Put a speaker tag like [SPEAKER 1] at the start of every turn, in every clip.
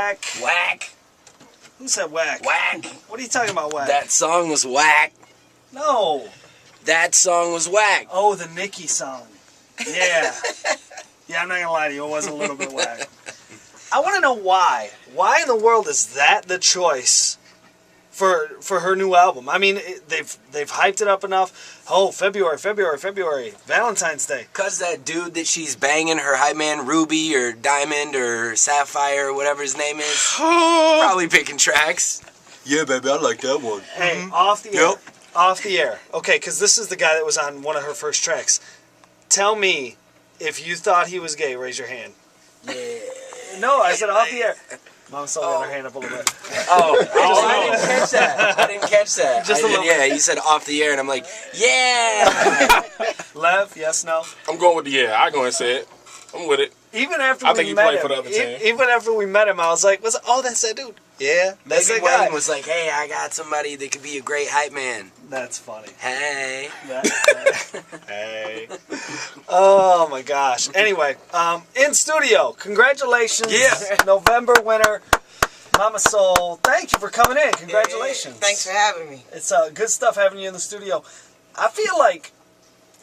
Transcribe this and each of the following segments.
[SPEAKER 1] Whack.
[SPEAKER 2] Whack.
[SPEAKER 1] Who said whack?
[SPEAKER 2] Whack.
[SPEAKER 1] What are you talking about, whack?
[SPEAKER 2] That song was whack.
[SPEAKER 1] No.
[SPEAKER 2] That song was whack.
[SPEAKER 1] Oh, the Nicki song. Yeah. Yeah, I'm not gonna lie to you. It was a little bit whack. I want to know why. Why in the world is that the choice for her new album? I mean, they've hyped it up enough. Oh, February, Valentine's Day.
[SPEAKER 2] Cause that dude that she's banging, her hype man Ruby or Diamond or Sapphire or whatever his name is, probably picking tracks. Yeah, baby, I like that one.
[SPEAKER 1] Hey, off the air. Off the air. Okay, because this is the guy that was on one of her first tracks. Tell me if you thought he was gay. Raise your hand.
[SPEAKER 2] Yeah.
[SPEAKER 1] No, I said off the air. Mom still got her hand up a little bit.
[SPEAKER 2] I didn't catch that. I didn't catch that.
[SPEAKER 1] Just a little
[SPEAKER 2] yeah, you said off the air, and I'm like, yeah.
[SPEAKER 1] Lev, yes, no?
[SPEAKER 3] I'm going with the yeah. I go and say it. I'm with it.
[SPEAKER 1] Even after
[SPEAKER 3] I
[SPEAKER 1] we
[SPEAKER 3] think he
[SPEAKER 1] met
[SPEAKER 3] played
[SPEAKER 1] him,
[SPEAKER 3] for the other team.
[SPEAKER 1] even after we met him, I was like, oh, that's that dude. Yeah, that's
[SPEAKER 2] Maybe
[SPEAKER 1] that guy.
[SPEAKER 2] Wayne was like, hey, I got somebody that could be a great hype man.
[SPEAKER 1] That's funny.
[SPEAKER 2] Hey.
[SPEAKER 1] Hey. Oh my gosh. Anyway, in studio, congratulations.
[SPEAKER 2] Yeah.
[SPEAKER 1] November winner, Mama Soul. Thank you for coming in. Congratulations.
[SPEAKER 4] Thanks for having me.
[SPEAKER 1] It's good stuff having you in the studio. I feel like,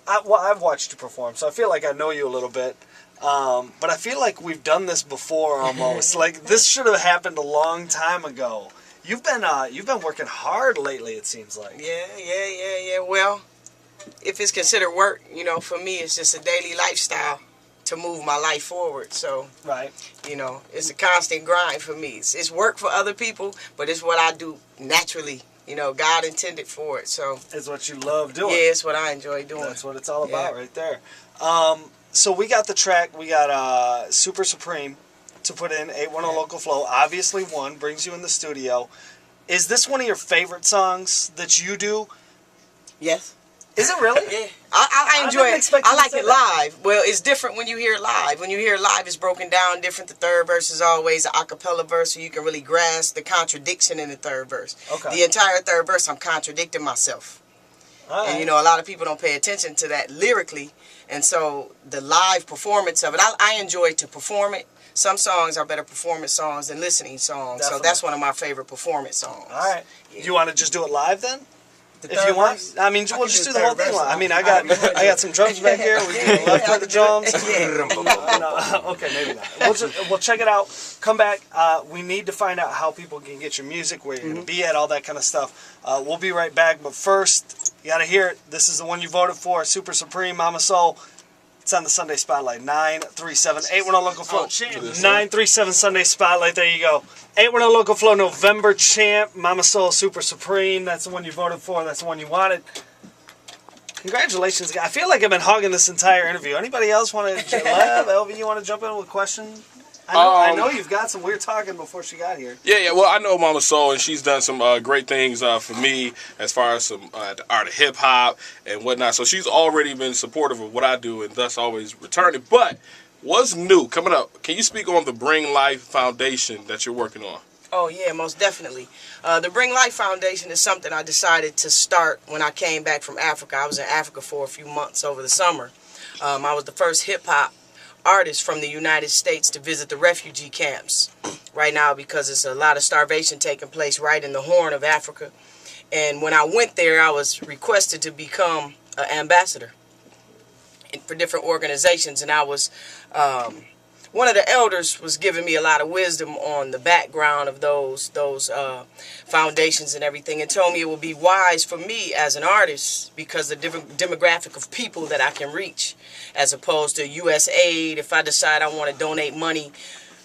[SPEAKER 1] I've watched you perform, so I feel like I know you a little bit. But I feel like we've done this before almost. Like this should have happened a long time ago. You've been working hard lately, it seems like.
[SPEAKER 4] Yeah. Well, if it's considered work, for me, it's just a daily lifestyle to move my life forward. So,
[SPEAKER 1] right.
[SPEAKER 4] It's a constant grind for me. It's work for other people, but it's what I do naturally. God intended for it. So
[SPEAKER 1] it's what you love doing.
[SPEAKER 4] Yeah, it's what I enjoy doing.
[SPEAKER 1] That's what it's all about right there. So we got the track. We got Super Supreme to put in 810 Local Flow. Obviously, one brings you in the studio. Is this one of your favorite songs that you do?
[SPEAKER 4] Yes.
[SPEAKER 1] Is it really?
[SPEAKER 4] Yeah. I enjoy it. I like it live. Well, it's different when you hear it live. When you hear it live, it's broken down different. The third verse is always an a cappella verse, so you can really grasp the contradiction in the third verse. Okay. The entire third verse, I'm contradicting myself. Right. And, a lot of people don't pay attention to that lyrically. And so the live performance of it, I enjoy to perform it. Some songs are better performance songs than listening songs. Definitely. So that's one of my favorite performance songs.
[SPEAKER 1] All right.
[SPEAKER 4] Yeah.
[SPEAKER 1] Do you want to just do it live then? If you want, I mean, we'll just do the whole thing live. I mean, I got some drums back here. We can left play the drums. Okay, maybe not. We'll check it out. Come back. We need to find out how people can get your music, where you're going to be at, all that kind of stuff. We'll be right back. But first, you got to hear it. This is the one you voted for, Super Supreme, Mama Soul. It's on the Sunday Spotlight. 937-810 Local Flow. 937 Sunday Spotlight. There you go. 810 Local Flow November champ. Mama Soul Super Supreme. That's the one you voted for. That's the one you wanted. Congratulations, guys. I feel like I've been hogging this entire interview. Anybody else want to, LV, you want to jump in with a question? I know you've got some weird talking before she got here.
[SPEAKER 3] Yeah. Well, I know Mama Soul, and she's done some great things for me as far as some the art of hip hop and whatnot. So she's already been supportive of what I do, and thus always returning. But what's new coming up? Can you speak on the Bring Life Foundation that you're working on?
[SPEAKER 4] Oh, yeah, most definitely. The Bring Life Foundation is something I decided to start when I came back from Africa. I was in Africa for a few months over the summer. I was the first hip hop artists from the United States to visit the refugee camps right now because there's a lot of starvation taking place right in the Horn of Africa. And when I went there, I was requested to become an ambassador for different organizations. And I was, one of the elders was giving me a lot of wisdom on the background of those foundations and everything, and told me it would be wise for me as an artist because the different demographic of people that I can reach, as opposed to U.S. aid. If I decide I want to donate money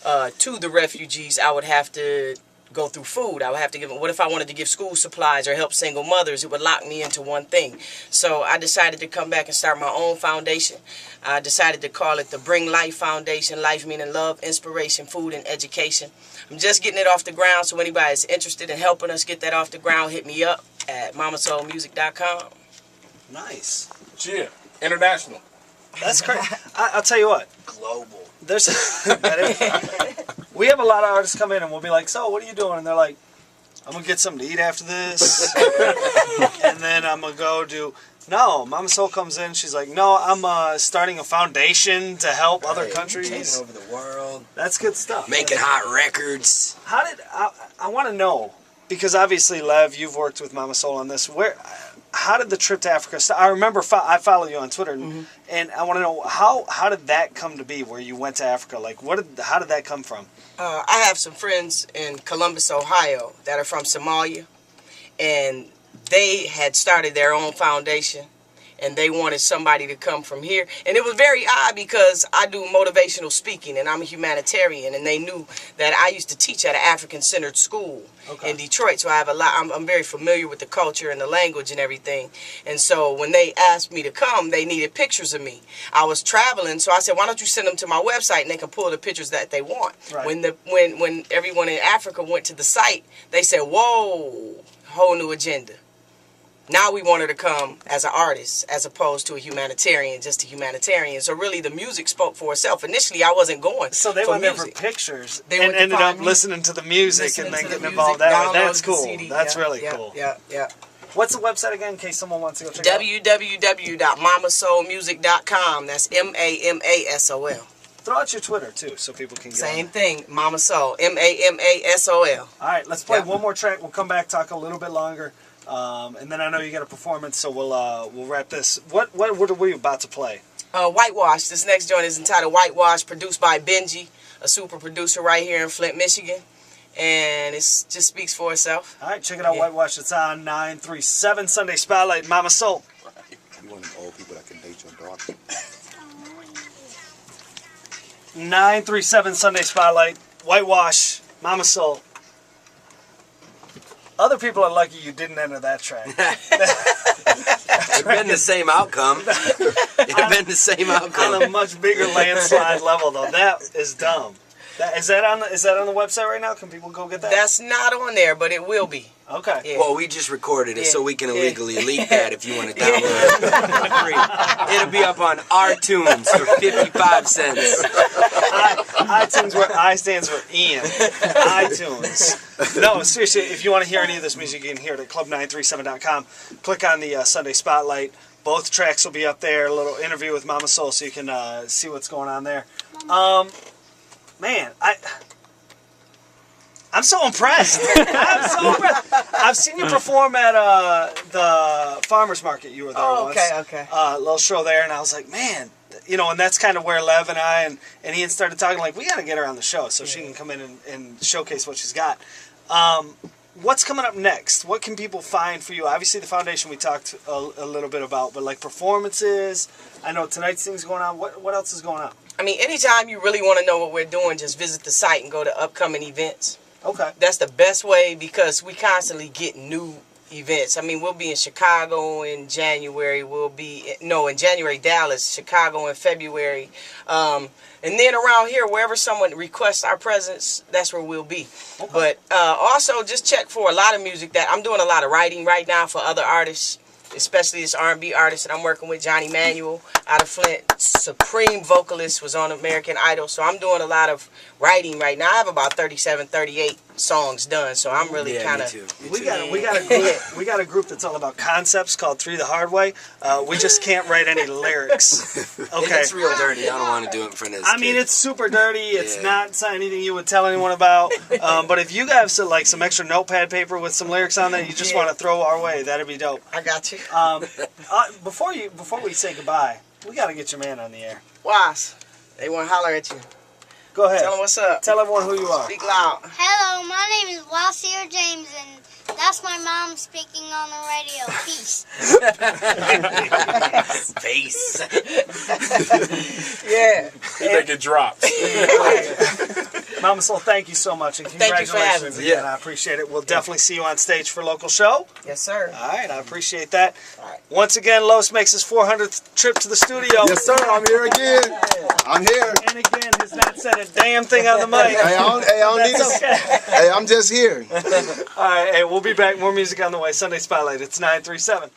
[SPEAKER 4] to the refugees, I would have to go through food. I would have to give them, what if I wanted to give school supplies or help single mothers? It would lock me into one thing. So I decided to come back and start my own foundation. I decided to call it the Bring Life Foundation, life meaning love, inspiration, food, and education. I'm just getting it off the ground, so anybody is interested in helping us get that off the ground, hit me up at mamasoulmusic.com.
[SPEAKER 1] Nice.
[SPEAKER 3] Yeah, international.
[SPEAKER 1] That's great. I'll tell you what.
[SPEAKER 2] Global.
[SPEAKER 1] There's we have a lot of artists come in and we'll be like, so what are you doing? And they're like, I'm going to get something to eat after this. And then I'm going to go do No, Mama Soul comes in. She's like, no, I'm starting a foundation to help other countries.
[SPEAKER 2] Taking over the world.
[SPEAKER 1] That's good stuff.
[SPEAKER 2] Making hot records.
[SPEAKER 1] How did I want to know, because obviously, Lev, you've worked with Mama Soul on this. How did the trip to Africa start? I remember I follow you on Twitter, and I want to know how did that come to be? Where you went to Africa? Like, how did that come from?
[SPEAKER 4] I have some friends in Columbus, Ohio, that are from Somalia, and they had started their own foundation, and they wanted somebody to come from here. And it was very odd because I do motivational speaking, and I'm a humanitarian, and they knew that I used to teach at an African-centered school in Detroit, so I have I'm very familiar with the culture and the language and everything. And so when they asked me to come, they needed pictures of me. I was traveling, so I said, why don't you send them to my website and they can pull the pictures that they want.
[SPEAKER 1] Right.
[SPEAKER 4] When everyone in Africa went to the site, they said, whoa, whole new agenda. Now we want her to come as an artist as opposed to a humanitarian, just a humanitarian. So really the music spoke for itself. Initially I wasn't going
[SPEAKER 1] So they
[SPEAKER 4] for
[SPEAKER 1] went there
[SPEAKER 4] music.
[SPEAKER 1] for pictures
[SPEAKER 4] They
[SPEAKER 1] and
[SPEAKER 4] went to
[SPEAKER 1] ended
[SPEAKER 4] find
[SPEAKER 1] up
[SPEAKER 4] music.
[SPEAKER 1] listening to the music and then
[SPEAKER 4] Listening to
[SPEAKER 1] getting
[SPEAKER 4] the
[SPEAKER 1] involved
[SPEAKER 4] music,
[SPEAKER 1] that way. That's
[SPEAKER 4] downloaded the
[SPEAKER 1] cool.
[SPEAKER 4] CD.
[SPEAKER 1] That's
[SPEAKER 4] Yeah,
[SPEAKER 1] really
[SPEAKER 4] yeah,
[SPEAKER 1] cool.
[SPEAKER 4] Yeah.
[SPEAKER 1] What's the website again in case someone wants to go check it out?
[SPEAKER 4] www.mamasoulmusic.com. That's MAMASOL.
[SPEAKER 1] Throw out your Twitter too so people can get
[SPEAKER 4] Same
[SPEAKER 1] on
[SPEAKER 4] thing, Mama Soul, MAMASOL.
[SPEAKER 1] there. All right, let's play
[SPEAKER 4] Yeah.
[SPEAKER 1] one more track. We'll come back, talk a little bit longer. And then I know you got a performance, so we'll wrap this. What are we about to play?
[SPEAKER 4] Whitewash. This next joint is entitled Whitewash, produced by Benji, a super producer right here in Flint, Michigan. And it just speaks for itself.
[SPEAKER 1] All right, check it out.
[SPEAKER 4] Yeah.
[SPEAKER 1] Whitewash. It's on 937 Sunday Spotlight. Mama Soul.
[SPEAKER 5] You one of them old people that can date your daughter.
[SPEAKER 1] 937 Sunday Spotlight. Whitewash. Mama Soul. Other people are lucky you didn't enter that track.
[SPEAKER 2] It's been the same outcome. It's been the same
[SPEAKER 1] On
[SPEAKER 2] outcome.
[SPEAKER 1] a much bigger landslide level, though. That is dumb. Is that on the website right now? Can people go get that?
[SPEAKER 4] That's not on there, but it will be.
[SPEAKER 1] Okay.
[SPEAKER 4] Yeah.
[SPEAKER 2] Well, we just recorded it
[SPEAKER 4] Yeah.
[SPEAKER 2] so we can
[SPEAKER 4] Yeah.
[SPEAKER 2] illegally leak that if you want to download it for free. It'll be up on iTunes for 55 cents.
[SPEAKER 1] iTunes, where I stands for Ian. iTunes. No, seriously, if you want to hear any of this music, you can hear it at club937.com. Click on the Sunday Spotlight. Both tracks will be up there. A little interview with Mama Soul so you can see what's going on there. Man, I'm so impressed. I'm so impressed. I've seen you perform at the farmer's market. You were there once.
[SPEAKER 4] Okay.
[SPEAKER 1] Little show there, and I was like, man, you know, and that's kind of where Lev and I and Ian started talking, like, we got to get her on the show so she can come in and showcase what she's got. What's coming up next? What can people find for you? Obviously, the foundation we talked a little bit about, but like performances. I know tonight's thing's going on. What else is going on?
[SPEAKER 4] I mean, anytime you really want to know what we're doing, just visit the site and go to upcoming events.
[SPEAKER 1] Okay.
[SPEAKER 4] That's the best way because we constantly get new events. I mean, we'll be in Chicago in January. In January, Dallas, Chicago in February. And then around here, wherever someone requests our presence, that's where we'll be. Okay. But also just check for a lot of music that I'm doing a lot of writing right now for other artists, especially this R&B artist that I'm working with, Johnny Manuel out of Flint. Supreme vocalist, was on American Idol. So I'm doing a lot of writing right now. I have about 37, 38 songs done. So I'm really kind of...
[SPEAKER 1] We got a group that's all about concepts called Three the Hard Way. We just can't write any lyrics. Okay.
[SPEAKER 2] It's real dirty. I don't want to do it in front of this
[SPEAKER 1] I mean, it's super dirty. It's not anything you would tell anyone about. But if you have some extra notepad paper with some lyrics on there, you just want to throw our way, that'd be dope.
[SPEAKER 4] I got you.
[SPEAKER 1] Before we say goodbye, we got to get your man on the air.
[SPEAKER 4] Was, they want to holler at you.
[SPEAKER 1] Go ahead.
[SPEAKER 4] Tell them what's up.
[SPEAKER 1] Tell everyone who you are.
[SPEAKER 4] Speak loud.
[SPEAKER 6] Hello, my name is Wasier James, and that's my mom speaking on the radio. Peace.
[SPEAKER 2] Face.
[SPEAKER 4] Yeah.
[SPEAKER 3] You think it drops.
[SPEAKER 1] Mama Soul, thank you so much, and
[SPEAKER 4] Thank you for having
[SPEAKER 1] congratulations
[SPEAKER 4] me.
[SPEAKER 1] again. I appreciate it. We'll definitely see you on stage for local show.
[SPEAKER 4] Yes, sir.
[SPEAKER 1] All right, I appreciate that. Once again, Los makes his 400th trip to the studio.
[SPEAKER 5] Yes, sir. I'm here again. I'm here.
[SPEAKER 1] And again, has not said a damn thing on the mic.
[SPEAKER 5] Hey, I don't need
[SPEAKER 1] That's
[SPEAKER 5] to.
[SPEAKER 1] okay.
[SPEAKER 5] Hey, I'm just here.
[SPEAKER 1] All right, hey, we'll be back. More music on the way. Sunday Spotlight. It's 937.